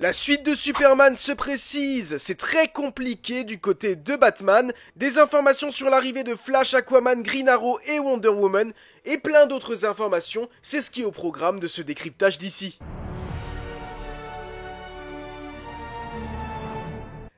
La suite de Superman se précise, c'est très compliqué du côté de Batman, des informations sur l'arrivée de Flash, Aquaman, Green Arrow et Wonder Woman, et plein d'autres informations, c'est ce qui est au programme de ce décryptage d'ici.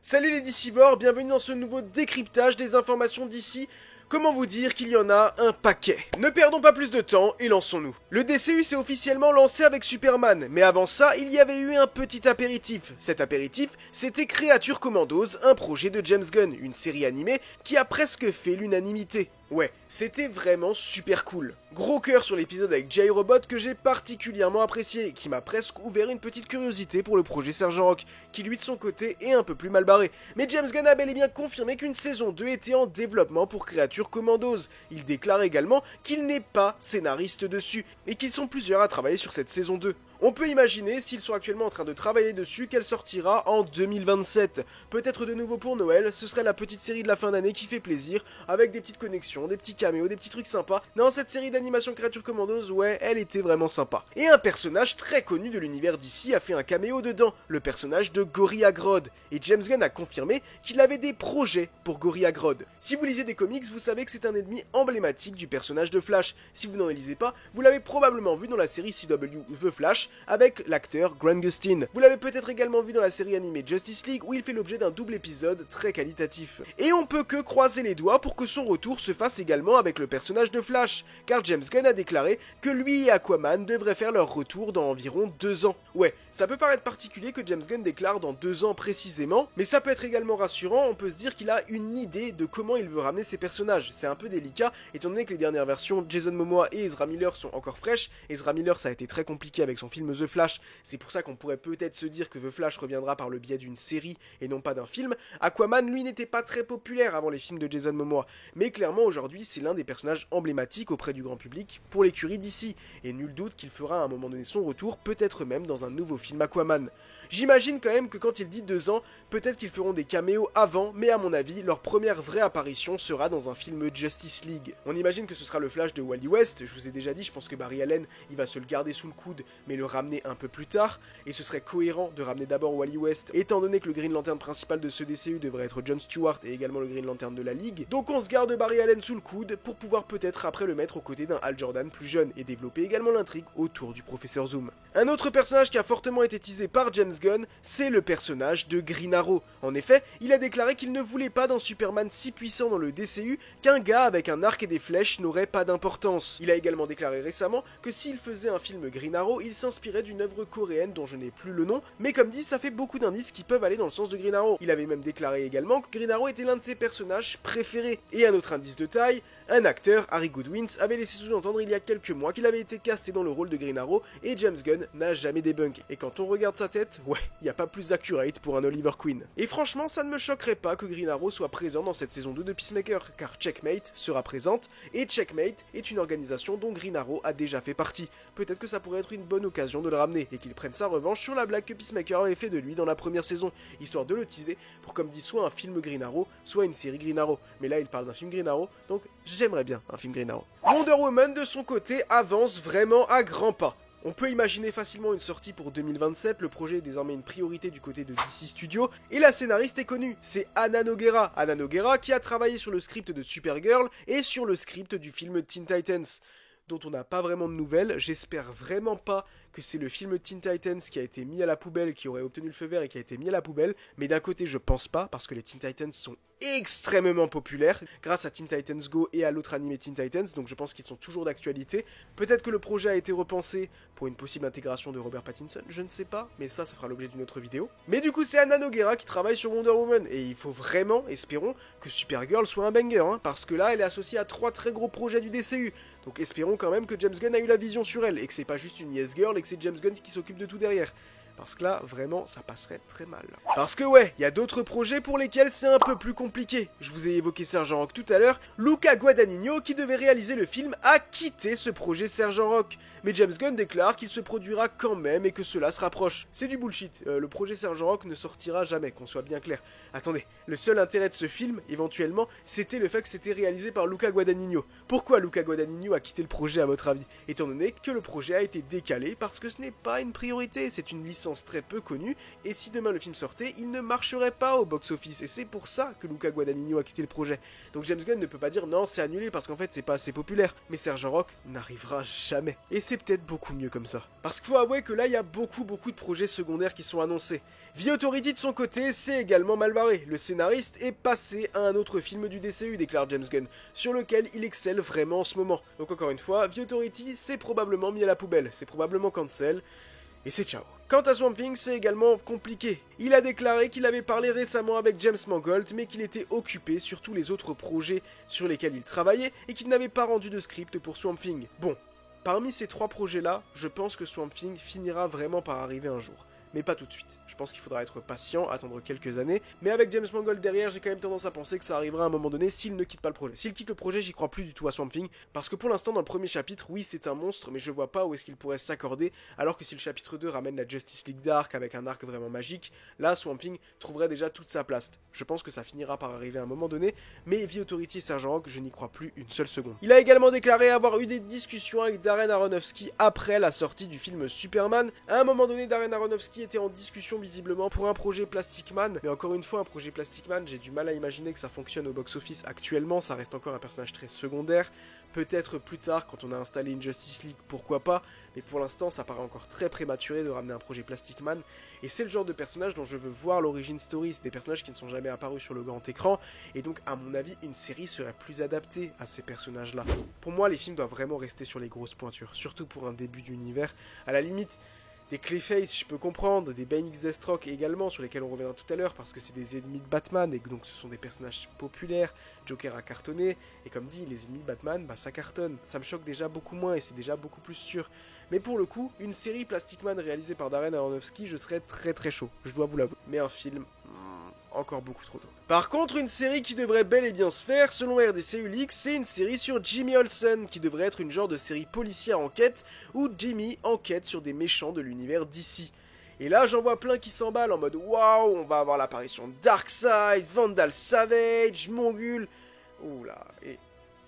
Salut les DCbords, bienvenue dans ce nouveau décryptage des informations d'ici. Comment vous dire qu'il y en a un paquet? Ne perdons pas plus de temps et lançons-nous. Le DCU s'est officiellement lancé avec Superman, mais avant ça, il y avait eu un petit apéritif. Cet apéritif, c'était Creature Commandos, un projet de James Gunn, une série animée qui a presque fait l'unanimité. Ouais, c'était vraiment super cool. Gros cœur sur l'épisode avec J-Robot que j'ai particulièrement apprécié, et qui m'a presque ouvert une petite curiosité pour le projet Sergent Rock, qui lui de son côté est un peu plus mal barré. Mais James Gunn a bel et bien confirmé qu'une saison 2 était en développement pour Creature Commandos. Il déclare également qu'il n'est pas scénariste dessus, et qu'ils sont plusieurs à travailler sur cette saison 2. On peut imaginer, s'ils sont actuellement en train de travailler dessus, qu'elle sortira en 2027. Peut-être de nouveau pour Noël, ce serait la petite série de la fin d'année qui fait plaisir, avec des petites connexions, des petits caméos, des petits trucs sympas. Non, cette série d'animation Creature Commandos, ouais, elle était vraiment sympa. Et un personnage très connu de l'univers d'ici a fait un caméo dedans, le personnage de Gorilla Grodd. Et James Gunn a confirmé qu'il avait des projets pour Gorilla Grodd. Si vous lisez des comics, vous savez que c'est un ennemi emblématique du personnage de Flash. Si vous n'en lisez pas, vous l'avez probablement vu dans la série CW The Flash, avec l'acteur Grant Gustin. Vous l'avez peut-être également vu dans la série animée Justice League où il fait l'objet d'un double épisode très qualitatif. Et on peut que croiser les doigts pour que son retour se fasse également avec le personnage de Flash, car James Gunn a déclaré que lui et Aquaman devraient faire leur retour dans environ 2 ans. Ouais, ça peut paraître particulier que James Gunn déclare dans 2 ans précisément, mais ça peut être également rassurant, on peut se dire qu'il a une idée de comment il veut ramener ses personnages. C'est un peu délicat, étant donné que les dernières versions, Jason Momoa et Ezra Miller sont encore fraîches. Ezra Miller, ça a été très compliqué avec son film The Flash, c'est pour ça qu'on pourrait peut-être se dire que The Flash reviendra par le biais d'une série et non pas d'un film. Aquaman, lui, n'était pas très populaire avant les films de Jason Momoa, mais clairement aujourd'hui c'est l'un des personnages emblématiques auprès du grand public pour l'écurie d'ici, et nul doute qu'il fera à un moment donné son retour, peut-être même dans un nouveau film Aquaman. J'imagine quand même que quand il dit 2 ans, peut-être qu'ils feront des caméos avant, mais à mon avis, leur première vraie apparition sera dans un film Justice League. On imagine que ce sera le Flash de Wally West, je vous ai déjà dit, je pense que Barry Allen, il va se le garder sous le coude, mais le ramener un peu plus tard, et ce serait cohérent de ramener d'abord Wally West, étant donné que le Green Lantern principal de ce DCU devrait être John Stewart et également le Green Lantern de la Ligue, donc on se garde Barry Allen sous le coude pour pouvoir peut-être après le mettre aux côtés d'un Hal Jordan plus jeune, et développer également l'intrigue autour du Professeur Zoom. Un autre personnage qui a fortement été teasé par James Gunn, c'est le personnage de Green Arrow. En effet, il a déclaré qu'il ne voulait pas d'un Superman si puissant dans le DCU qu'un gars avec un arc et des flèches n'aurait pas d'importance. Il a également déclaré récemment que s'il faisait un film Green Arrow, il s'inspirait d'une œuvre coréenne dont je n'ai plus le nom, mais comme dit, ça fait beaucoup d'indices qui peuvent aller dans le sens de Green Arrow. Il avait même déclaré également que Green Arrow était l'un de ses personnages préférés. Et un autre indice de taille, un acteur, Harry Goodwins, avait laissé sous-entendre il y a quelques mois qu'il avait été casté dans le rôle de Green Arrow, et James Gunn n'a jamais débunk. Et quand on regarde sa tête, ouais, il n'y a pas plus accurate pour un Oliver Queen. Et franchement, ça ne me choquerait pas que Green Arrow soit présent dans cette saison 2 de Peacemaker, car Checkmate sera présente, et Checkmate est une organisation dont Green Arrow a déjà fait partie. Peut-être que ça pourrait être une bonne occasion de le ramener, et qu'il prenne sa revanche sur la blague que Peacemaker avait fait de lui dans la première saison, histoire de le teaser pour, comme dit, soit un film Green Arrow, soit une série Green Arrow. Mais là, il parle d'un film Green Arrow, donc j'aimerais bien un film Green Arrow. Wonder Woman, de son côté, avance vraiment à grands pas. On peut imaginer facilement une sortie pour 2027, le projet est désormais une priorité du côté de DC Studios, et la scénariste est connue, c'est Anna Nogueira. Anna Nogueira qui a travaillé sur le script de Supergirl et sur le script du film Teen Titans, dont on n'a pas vraiment de nouvelles. J'espère vraiment pas que c'est le film Teen Titans qui a été mis à la poubelle, qui aurait obtenu le feu vert et qui a été mis à la poubelle, mais d'un côté je pense pas, parce que les Teen Titans sont extrêmement populaires, grâce à Teen Titans Go et à l'autre animé Teen Titans, donc je pense qu'ils sont toujours d'actualité. Peut-être que le projet a été repensé pour une possible intégration de Robert Pattinson, je ne sais pas, mais ça fera l'objet d'une autre vidéo. Mais du coup c'est Anna Nogueira qui travaille sur Wonder Woman, et il faut vraiment, espérons, que Supergirl soit un banger, hein, parce que là elle est associée à 3 très gros projets du DCU, donc espérons quand même que James Gunn a eu la vision sur elle, et que c'est pas juste une yes girl, et que c'est James Gunn qui s'occupe de tout derrière. Parce que là, vraiment, ça passerait très mal. Parce que ouais, il y a d'autres projets pour lesquels c'est un peu plus compliqué. Je vous ai évoqué Sergent Rock tout à l'heure. Luca Guadagnino, qui devait réaliser le film, a quitté ce projet Sergent Rock. Mais James Gunn déclare qu'il se produira quand même et que cela se rapproche. C'est du bullshit, le projet Sergent Rock ne sortira jamais, qu'on soit bien clair. Attendez, le seul intérêt de ce film, éventuellement, c'était le fait que c'était réalisé par Luca Guadagnino. Pourquoi Luca Guadagnino a quitté le projet à votre avis? Étant donné que le projet a été décalé parce que ce n'est pas une priorité, c'est une licence licence très peu connue, et si demain le film sortait, il ne marcherait pas au box-office, et c'est pour ça que Luca Guadagnino a quitté le projet. Donc James Gunn ne peut pas dire non, c'est annulé parce qu'en fait c'est pas assez populaire, mais Sergent Rock n'arrivera jamais. Et c'est peut-être beaucoup mieux comme ça. Parce qu'il faut avouer que là il y a beaucoup de projets secondaires qui sont annoncés. The Authority de son côté, c'est également mal barré. Le scénariste est passé à un autre film du DCU, déclare James Gunn, sur lequel il excelle vraiment en ce moment. Donc encore une fois, The Authority c'est probablement mis à la poubelle, c'est probablement cancel, et c'est ciao. Quant à Swamp Thing, c'est également compliqué. Il a déclaré qu'il avait parlé récemment avec James Mangold, mais qu'il était occupé sur tous les autres projets sur lesquels il travaillait, et qu'il n'avait pas rendu de script pour Swamp Thing. Bon, parmi ces 3 projets-là, je pense que Swamp Thing finira vraiment par arriver un jour. Mais pas tout de suite. Je pense qu'il faudra être patient, attendre quelques années. Mais avec James Mangold derrière, j'ai quand même tendance à penser que ça arrivera à un moment donné s'il ne quitte pas le projet. S'il quitte le projet, j'y crois plus du tout à Swamp Thing. Parce que pour l'instant, dans le premier chapitre, oui, c'est un monstre, mais je vois pas où est-ce qu'il pourrait s'accorder. Alors que si le chapitre 2 ramène la Justice League Dark avec un arc vraiment magique, là, Swamp Thing trouverait déjà toute sa place. Je pense que ça finira par arriver à un moment donné. Mais The Authority et Sergent Rock, je n'y crois plus une seule seconde. Il a également déclaré avoir eu des discussions avec Darren Aronofsky après la sortie du film Superman. À un moment donné, Darren Aronofsky était en discussion visiblement pour un projet Plastic Man, mais encore une fois un projet Plastic Man, j'ai du mal à imaginer que ça fonctionne au box-office actuellement, ça reste encore un personnage très secondaire, peut-être plus tard quand on a installé une Justice League, pourquoi pas, mais pour l'instant ça paraît encore très prématuré de ramener un projet Plastic Man, et c'est le genre de personnage dont je veux voir l'origin story, c'est des personnages qui ne sont jamais apparus sur le grand écran, et donc à mon avis une série serait plus adaptée à ces personnages là. Pour moi les films doivent vraiment rester sur les grosses pointures, surtout pour un début d'univers, à la limite. Des Clayface, je peux comprendre, des Bane X Deathstroke également, sur lesquels on reviendra tout à l'heure, parce que c'est des ennemis de Batman, et donc ce sont des personnages populaires, Joker a cartonné, et comme dit, les ennemis de Batman, bah ça cartonne, ça me choque déjà beaucoup moins, et c'est déjà beaucoup plus sûr. Mais pour le coup, une série Plastic Man réalisée par Darren Aronofsky, je serais très chaud, je dois vous l'avouer. Mais un film, encore beaucoup trop tôt. Par contre, une série qui devrait bel et bien se faire, selon RDC Ulix, c'est une série sur Jimmy Olsen, qui devrait être une genre de série policière enquête, où Jimmy enquête sur des méchants de l'univers DC. Et là, j'en vois plein qui s'emballent en mode waouh, on va avoir l'apparition de Darkseid, Vandal Savage, Mongul. Oula, et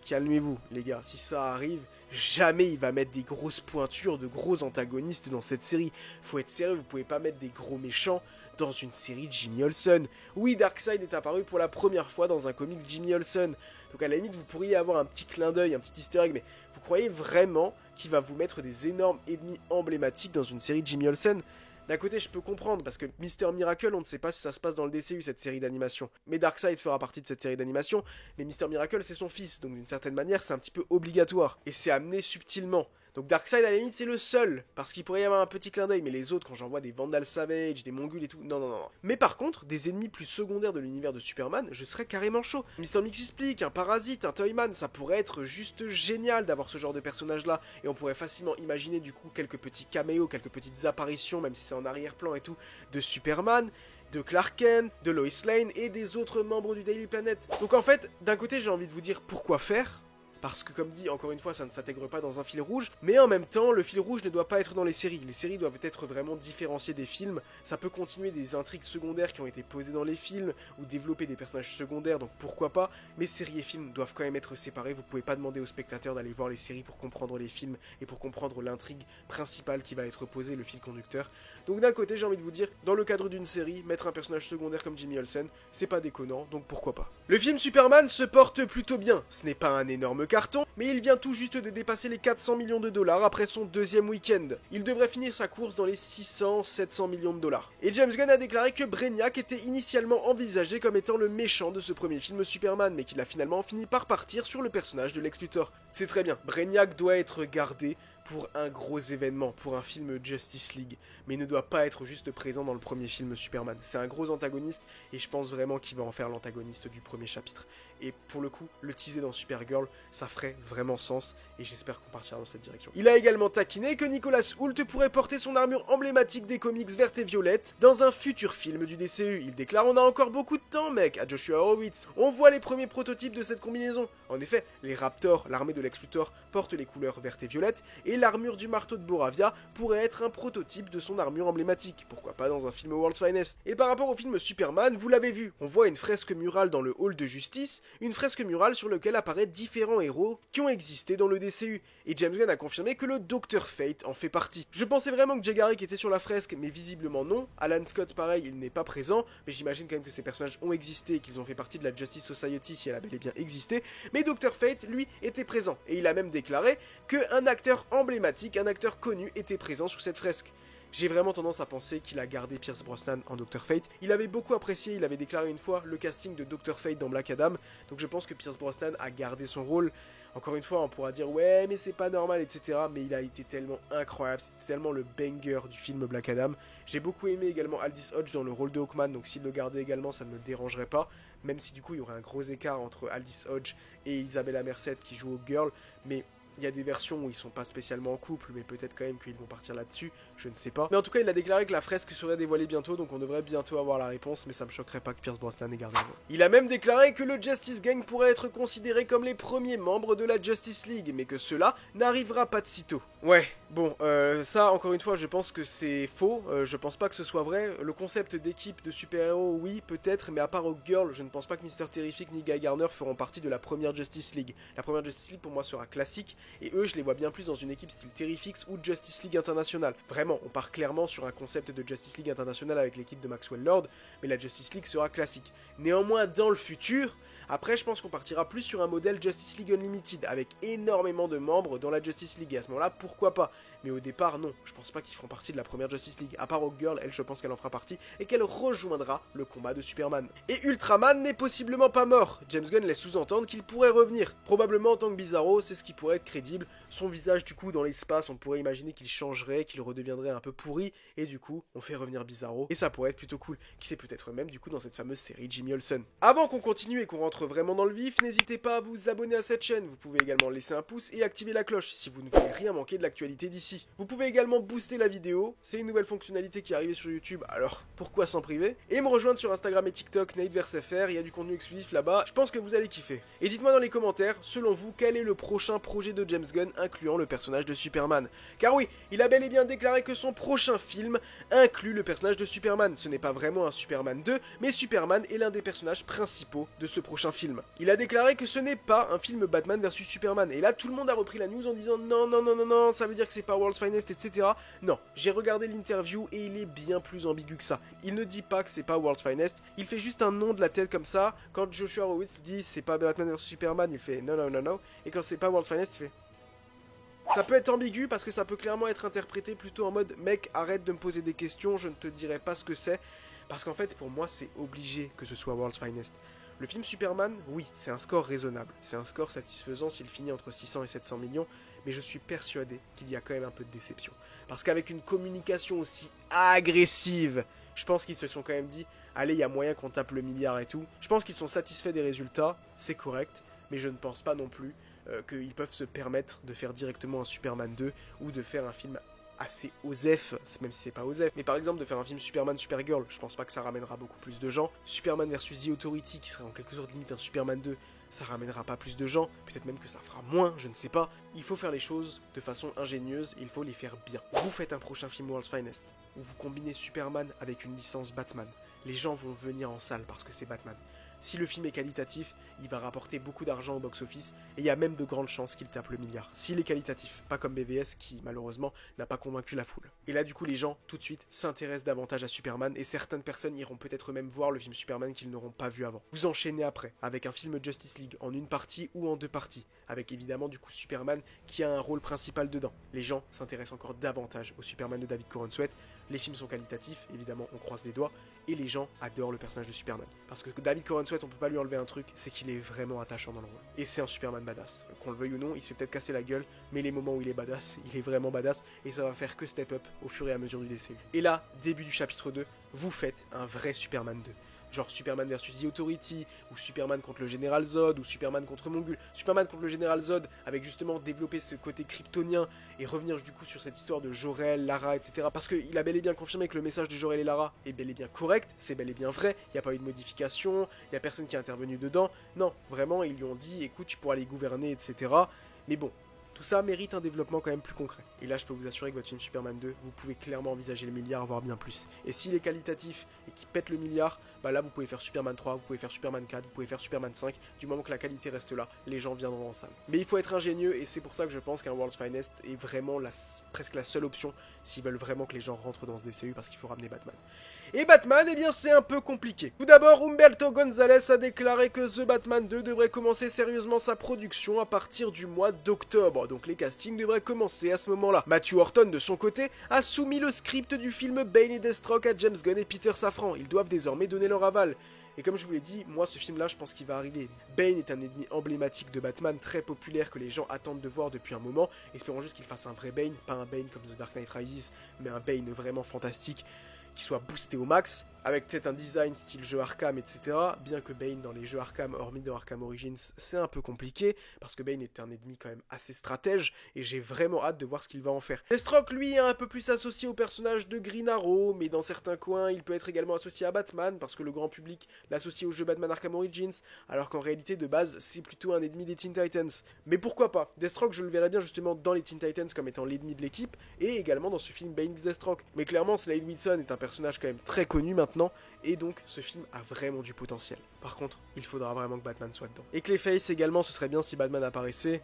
calmez-vous, les gars, si ça arrive, jamais il va mettre des grosses pointures de gros antagonistes dans cette série. Faut être sérieux, vous pouvez pas mettre des gros méchants dans une série de Jimmy Olsen. Oui, Darkseid est apparu pour la première fois dans un comics Jimmy Olsen. Donc à la limite, vous pourriez avoir un petit clin d'œil, un petit easter egg, mais vous croyez vraiment qu'il va vous mettre des énormes ennemis emblématiques dans une série de Jimmy Olsen ? D'un côté, je peux comprendre, parce que Mister Miracle, on ne sait pas si ça se passe dans le DCU, cette série d'animation. Mais Darkseid fera partie de cette série d'animation, mais Mister Miracle, c'est son fils, donc d'une certaine manière, c'est un petit peu obligatoire. Et c'est amené subtilement. Donc Darkseid, à la limite, c'est le seul, parce qu'il pourrait y avoir un petit clin d'œil, mais les autres, quand j'en vois des Vandal Savage, des Mongols et tout, non. Mais par contre, des ennemis plus secondaires de l'univers de Superman, je serais carrément chaud. Mr. Mix explique, un Parasite, un Toyman, ça pourrait être juste génial d'avoir ce genre de personnage-là, et on pourrait facilement imaginer du coup quelques petits caméos, quelques petites apparitions, même si c'est en arrière-plan et tout, de Superman, de Clark Kent, de Lois Lane et des autres membres du Daily Planet. Donc en fait, d'un côté, j'ai envie de vous dire pourquoi faire, parce que comme dit, encore une fois, ça ne s'intègre pas dans un fil rouge, mais en même temps, le fil rouge ne doit pas être dans les séries doivent être vraiment différenciées des films, ça peut continuer des intrigues secondaires qui ont été posées dans les films, ou développer des personnages secondaires, donc pourquoi pas, mais séries et films doivent quand même être séparés, vous pouvez pas demander aux spectateurs d'aller voir les séries pour comprendre les films, et pour comprendre l'intrigue principale qui va être posée, le fil conducteur. Donc d'un côté, j'ai envie de vous dire, dans le cadre d'une série, mettre un personnage secondaire comme Jimmy Olsen, c'est pas déconnant, donc pourquoi pas. Le film Superman se porte plutôt bien, ce n'est pas un énorme carton, mais il vient tout juste de dépasser les 400 millions de dollars après son deuxième week-end. Il devrait finir sa course dans les 600-700 millions de dollars. Et James Gunn a déclaré que Brainiac était initialement envisagé comme étant le méchant de ce premier film Superman, mais qu'il a finalement fini par partir sur le personnage de Lex Luthor. C'est très bien, Brainiac doit être gardé pour un gros événement, pour un film Justice League, mais il ne doit pas être juste présent dans le premier film Superman. C'est un gros antagoniste, et je pense vraiment qu'il va en faire l'antagoniste du premier chapitre. Et pour le coup, le teaser dans Supergirl, ça ferait vraiment sens, et j'espère qu'on partira dans cette direction. Il a également taquiné que Nicholas Hoult pourrait porter son armure emblématique des comics verte et violette dans un futur film du DCU. Il déclare: on a encore beaucoup de temps, mec, à Joshua Horowitz. On voit les premiers prototypes de cette combinaison. En effet, les Raptors, l'armée de Lex Luthor, portent les couleurs verte et violette, et et l'armure du marteau de Boravia pourrait être un prototype de son armure emblématique, pourquoi pas dans un film World's Finest. Et par rapport au film Superman, vous l'avez vu, on voit une fresque murale dans le hall de justice, une fresque murale sur laquelle apparaissent différents héros qui ont existé dans le DCU, et James Gunn a confirmé que le Dr Fate en fait partie. Je pensais vraiment que Jay Garrick était sur la fresque, mais visiblement non. Alan Scott pareil, il n'est pas présent, mais j'imagine quand même que ces personnages ont existé et qu'ils ont fait partie de la Justice Society si elle a bel et bien existé, mais Dr Fate, lui, était présent, et il a même déclaré qu'un acteur emblématique, un acteur connu était présent sur cette fresque. J'ai vraiment tendance à penser qu'il a gardé Pierce Brosnan en Dr Fate. Il avait beaucoup apprécié, il avait déclaré une fois le casting de Dr Fate dans Black Adam, donc je pense que Pierce Brosnan a gardé son rôle. Encore une fois, on pourra dire ouais mais c'est pas normal, etc. Mais il a été tellement incroyable, c'était tellement le banger du film Black Adam. J'ai beaucoup aimé également Aldis Hodge dans le rôle de Hawkman, donc s'il le gardait également ça ne me dérangerait pas. Même si du coup il y aurait un gros écart entre Aldis Hodge et Isabella Merced qui joue au Girl, mais... il y a des versions où ils sont pas spécialement en couple, mais peut-être quand même qu'ils vont partir là-dessus, je ne sais pas. Mais en tout cas, il a déclaré que la fresque serait dévoilée bientôt, donc on devrait bientôt avoir la réponse, mais ça me choquerait pas que Pierce Brosnan ait gardé le rôle. Il a même déclaré que le Justice Gang pourrait être considéré comme les premiers membres de la Justice League, mais que cela n'arrivera pas de sitôt. Ouais, bon, ça, encore une fois, je pense que c'est faux, je pense pas que ce soit vrai. Le concept d'équipe de super-héros, oui, peut-être, mais à part au Girl, je ne pense pas que Mr. Terrific ni Guy Garner feront partie de la première Justice League. La première Justice League, pour moi, sera classique, et eux, je les vois bien plus dans une équipe style Terrifix ou Justice League International. Vraiment, on part clairement sur un concept de Justice League International avec l'équipe de Maxwell Lord, mais la Justice League sera classique. Néanmoins, dans le futur... après, je pense qu'on partira plus sur un modèle Justice League Unlimited, avec énormément de membres dans la Justice League, et à ce moment-là, pourquoi pas? Mais au départ, non, je pense pas qu'ils feront partie de la première Justice League, à part Hawkgirl, elle, je pense qu'elle en fera partie, et qu'elle rejoindra le combat de Superman. Et Ultraman n'est possiblement pas mort, James Gunn laisse sous-entendre qu'il pourrait revenir, probablement en tant que Bizarro, c'est ce qui pourrait être crédible, son visage du coup dans l'espace, on pourrait imaginer qu'il changerait, qu'il redeviendrait un peu pourri, et du coup, on fait revenir Bizarro, et ça pourrait être plutôt cool, qui sait peut-être même du coup dans cette fameuse série Jimmy Olsen. Avant qu'on continue et qu'on rentre vraiment dans le vif, n'hésitez pas à vous abonner à cette chaîne, vous pouvez également laisser un pouce et activer la cloche si vous ne voulez rien manquer de l'actualité d'ici. Vous pouvez également booster la vidéo, c'est une nouvelle fonctionnalité qui est arrivée sur YouTube, alors pourquoi s'en priver? Et me rejoindre sur Instagram et TikTok, NateVerseFR, il y a du contenu exclusif là-bas, je pense que vous allez kiffer. Et dites-moi dans les commentaires, selon vous, quel est le prochain projet de James Gunn incluant le personnage de Superman? Car oui, il a bel et bien déclaré que son prochain film inclut le personnage de Superman. Ce n'est pas vraiment un Superman 2, mais Superman est l'un des personnages principaux de ce prochain film. Il a déclaré que ce n'est pas un film Batman vs Superman, et là tout le monde a repris la news en disant non, non, non, non, non, ça veut dire que c'est pas World's Finest, etc. Non, j'ai regardé l'interview et il est bien plus ambigu que ça. Il ne dit pas que c'est pas World's Finest, il fait juste un nom de la tête comme ça. Quand Joshua Horowitz dit c'est pas Batman vs Superman, il fait non, non, non, non, et quand c'est pas World's Finest, il fait... ça peut être ambigu parce que ça peut clairement être interprété plutôt en mode mec arrête de me poser des questions, je ne te dirai pas ce que c'est, parce qu'en fait pour moi c'est obligé que ce soit World's Finest. Le film Superman, oui, c'est un score raisonnable, c'est un score satisfaisant s'il finit entre 600 et 700 millions, mais je suis persuadé qu'il y a quand même un peu de déception. Parce qu'avec une communication aussi agressive, je pense qu'ils se sont quand même dit, allez, il y a moyen qu'on tape le milliard et tout. Je pense qu'ils sont satisfaits des résultats, c'est correct, mais je ne pense pas non plus qu'ils peuvent se permettre de faire directement un Superman 2 ou de faire un film assez osef, même si c'est pas osef, mais par exemple de faire un film Superman Supergirl, je pense pas que ça ramènera beaucoup plus de gens. Superman versus The Authority, qui serait en quelque sorte limite un Superman 2, ça ramènera pas plus de gens, peut-être même que ça fera moins, je ne sais pas. Il faut faire les choses de façon ingénieuse, il faut les faire bien. Vous faites un prochain film World's Finest, où vous combinez Superman avec une licence Batman. Les gens vont venir en salle parce que c'est Batman. Si le film est qualitatif, il va rapporter beaucoup d'argent au box-office, et il y a même de grandes chances qu'il tape le milliard. S'il est qualitatif, pas comme BVS qui, malheureusement, n'a pas convaincu la foule. Et là, du coup, les gens, tout de suite, s'intéressent davantage à Superman, et certaines personnes iront peut-être même voir le film Superman qu'ils n'auront pas vu avant. Vous enchaînez après, avec un film Justice League, en une partie ou en deux parties, avec évidemment, du coup, Superman qui a un rôle principal dedans. Les gens s'intéressent encore davantage au Superman de David Corenswet, les films sont qualitatifs, évidemment, on croise les doigts, et les gens adorent le personnage de Superman. Parce que David Corenswet, on peut pas lui enlever un truc, c'est qu'il est vraiment attachant dans le rôle. Et c'est un Superman badass. Qu'on le veuille ou non, il se fait peut-être casser la gueule, mais les moments où il est badass, il est vraiment badass, et ça va faire que step up au fur et à mesure du DCU. Et là, début du chapitre 2, vous faites un vrai Superman 2. Genre Superman versus The Authority, ou Superman contre le Général Zod, ou Superman contre Mongul. Superman contre le Général Zod, avec justement développer ce côté kryptonien, et revenir du coup sur cette histoire de Jor-El, Lara, etc. Parce qu'il a bel et bien confirmé que le message de Jor-El et Lara est bel et bien correct, c'est bel et bien vrai, il n'y a pas eu de modification, il n'y a personne qui est intervenu dedans. Non, vraiment, ils lui ont dit, écoute, tu pourras les gouverner, etc. Mais bon, Tout ça mérite un développement quand même plus concret. Et là, je peux vous assurer que votre film Superman 2, vous pouvez clairement envisager le milliard, voire bien plus. Et s'il est qualitatif et qu'il pète le milliard, bah là, vous pouvez faire Superman 3, vous pouvez faire Superman 4, vous pouvez faire Superman 5. Du moment que la qualité reste là, les gens viendront en salle. Mais il faut être ingénieux et c'est pour ça que je pense qu'un World's Finest est vraiment presque la seule option s'ils veulent vraiment que les gens rentrent dans ce DCU parce qu'il faut ramener Batman. Et Batman, eh bien c'est un peu compliqué. Tout d'abord, Humberto González a déclaré que The Batman 2 devrait commencer sérieusement sa production à partir du mois d'octobre, donc les castings devraient commencer à ce moment-là. Matthew Horton, de son côté, a soumis le script du film Bane et Deathstroke à James Gunn et Peter Safran. Ils doivent désormais donner leur aval. Et comme je vous l'ai dit, moi ce film là je pense qu'il va arriver. Bane est un ennemi emblématique de Batman, très populaire que les gens attendent de voir depuis un moment. Espérons juste qu'il fasse un vrai Bane, pas un Bane comme The Dark Knight Rises, mais un Bane vraiment fantastique, qui soit boosté au max, avec peut-être un design style jeu Arkham, etc. Bien que Bane dans les jeux Arkham, hormis dans Arkham Origins, c'est un peu compliqué, parce que Bane est un ennemi quand même assez stratège, et j'ai vraiment hâte de voir ce qu'il va en faire. Deathstroke, lui, est un peu plus associé au personnage de Green Arrow, mais dans certains coins, il peut être également associé à Batman, parce que le grand public l'associe au jeu Batman Arkham Origins, alors qu'en réalité, de base, c'est plutôt un ennemi des Teen Titans. Mais pourquoi pas? Deathstroke, je le verrais bien justement dans les Teen Titans comme étant l'ennemi de l'équipe, et également dans ce film Bane x Deathstroke. Mais clairement, Slade Wilson est un personnage quand même très connu maintenant, et donc ce film a vraiment du potentiel. Par contre, il faudra vraiment que Batman soit dedans. Et Clayface également, ce serait bien si Batman apparaissait.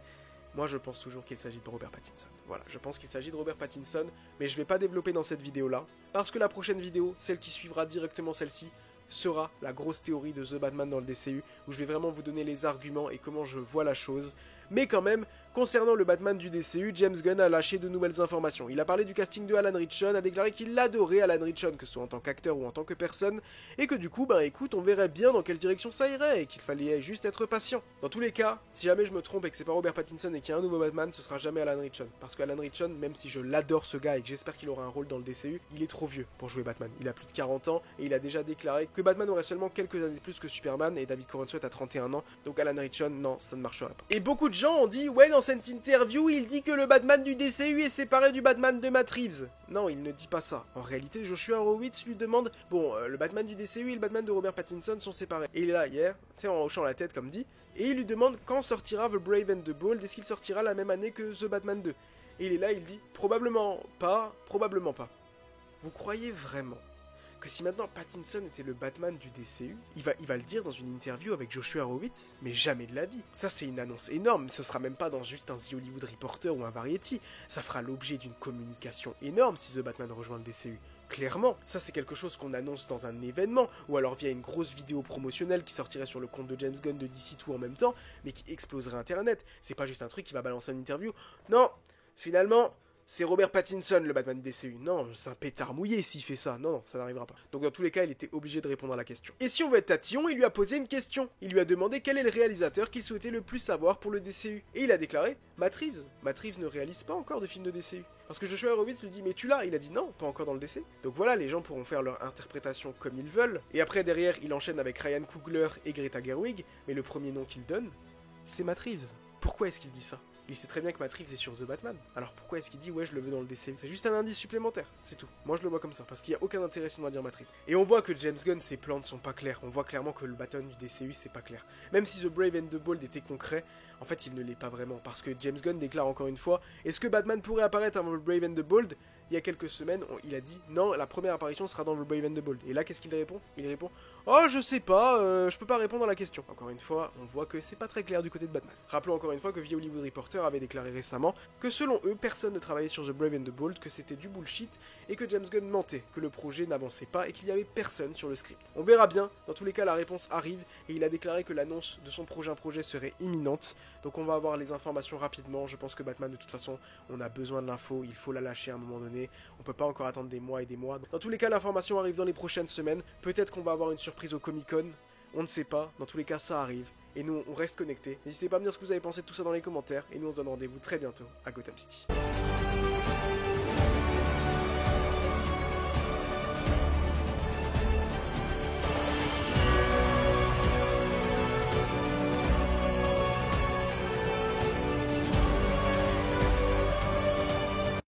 Moi je pense toujours qu'il s'agit de Robert Pattinson. Voilà, je pense qu'il s'agit de Robert Pattinson, mais je vais pas développer dans cette vidéo là, parce que la prochaine vidéo, celle qui suivra directement celle-ci, sera la grosse théorie de The Batman dans le DCU, où je vais vraiment vous donner les arguments et comment je vois la chose. Mais quand même, concernant le Batman du DCU, James Gunn a lâché de nouvelles informations. Il a parlé du casting de Alan Ritchson, a déclaré qu'il adorait Alan Ritchson, que ce soit en tant qu'acteur ou en tant que personne, et que du coup, ben écoute, on verrait bien dans quelle direction ça irait, et qu'il fallait juste être patient. Dans tous les cas, si jamais je me trompe et que c'est pas Robert Pattinson et qu'il y a un nouveau Batman, ce sera jamais Alan Ritchson. Parce qu'Alan Ritchson, même si je l'adore ce gars et que j'espère qu'il aura un rôle dans le DCU, il est trop vieux pour jouer Batman. Il a plus de 40 ans, et il a déjà déclaré que Batman aurait seulement quelques années de plus que Superman, et David Corenswet a 31 ans, donc Alan Ritchson, non, ça ne marcherait pas. Et beaucoup de gens ont dit, ouais, dans cette interview, il dit que le Batman du DCU est séparé du Batman de Matt Reeves. Non, il ne dit pas ça. En réalité, Joshua Horowitz lui demande, bon, le Batman du DCU et le Batman de Robert Pattinson sont séparés. Et il est là hier, tu sais, en hochant la tête comme dit, et il lui demande quand sortira The Brave and the Bold, est-ce qu'il sortira la même année que The Batman 2? Et il est là, il dit, probablement pas, probablement pas. Vous croyez vraiment que si maintenant Pattinson était le Batman du DCU, il va le dire dans une interview avec Joshua Horowitz? Mais jamais de la vie. Ça c'est une annonce énorme, ce sera même pas dans juste un The Hollywood Reporter ou un Variety, ça fera l'objet d'une communication énorme si The Batman rejoint le DCU. Clairement, ça c'est quelque chose qu'on annonce dans un événement, ou alors via une grosse vidéo promotionnelle qui sortirait sur le compte de James Gunn de DC tout en même temps, mais qui exploserait internet. C'est pas juste un truc qui va balancer une interview. Non, finalement, c'est Robert Pattinson le Batman DCU. Non, c'est un pétard mouillé s'il fait ça. Non, ça n'arrivera pas. Donc dans tous les cas, il était obligé de répondre à la question. Et si on veut être tatillon, il lui a posé une question. Il lui a demandé quel est le réalisateur qu'il souhaitait le plus savoir pour le DCU. Et il a déclaré Matt Reeves. Matt Reeves ne réalise pas encore de film de DCU. Parce que Joshua Horowitz lui dit mais tu l'as? Il a dit non, pas encore dans le DC. Donc voilà, les gens pourront faire leur interprétation comme ils veulent. Et après derrière, il enchaîne avec Ryan Coogler et Greta Gerwig. Mais le premier nom qu'il donne, c'est Matt Reeves. Pourquoi est-ce qu'il dit ça? Il sait très bien que Matt Reeves est sur The Batman. Alors pourquoi est-ce qu'il dit ouais je le veux dans le DCU? C'est juste un indice supplémentaire, c'est tout. Moi je le vois comme ça, parce qu'il n'y a aucun intérêt sinon à dire Matt Reeves. Et on voit que James Gunn, ses plans ne sont pas clairs. On voit clairement que le Batman du DCU c'est pas clair. Même si The Brave and the Bold était concret, en fait il ne l'est pas vraiment. Parce que James Gunn déclare encore une fois, est-ce que Batman pourrait apparaître avant The Brave and the Bold? Il y a quelques semaines, il a dit non, la première apparition sera dans The Brave and the Bold. Et là qu'est-ce qu'il répond? Il répond oh je sais pas, je peux pas répondre à la question. Encore une fois, on voit que c'est pas très clair du côté de Batman. Rappelons encore une fois que The Hollywood Reporter avait déclaré récemment que selon eux, personne ne travaillait sur The Brave and the Bold, que c'était du bullshit et que James Gunn mentait, que le projet n'avançait pas et qu'il y avait personne sur le script. On verra bien, dans tous les cas la réponse arrive et il a déclaré que l'annonce de son prochain projet serait imminente, donc on va avoir les informations rapidement. Je pense que Batman de toute façon, on a besoin de l'info, il faut la lâcher à un moment donné, on peut pas encore attendre des mois et des mois. Dans tous les cas l'information arrive dans les prochaines semaines, peut-être qu'on va avoir une surprise au Comic-Con, on ne sait pas, dans tous les cas ça arrive. Et nous, on reste connectés. N'hésitez pas à me dire ce que vous avez pensé de tout ça dans les commentaires. Et nous, on se donne rendez-vous très bientôt à Gotham City.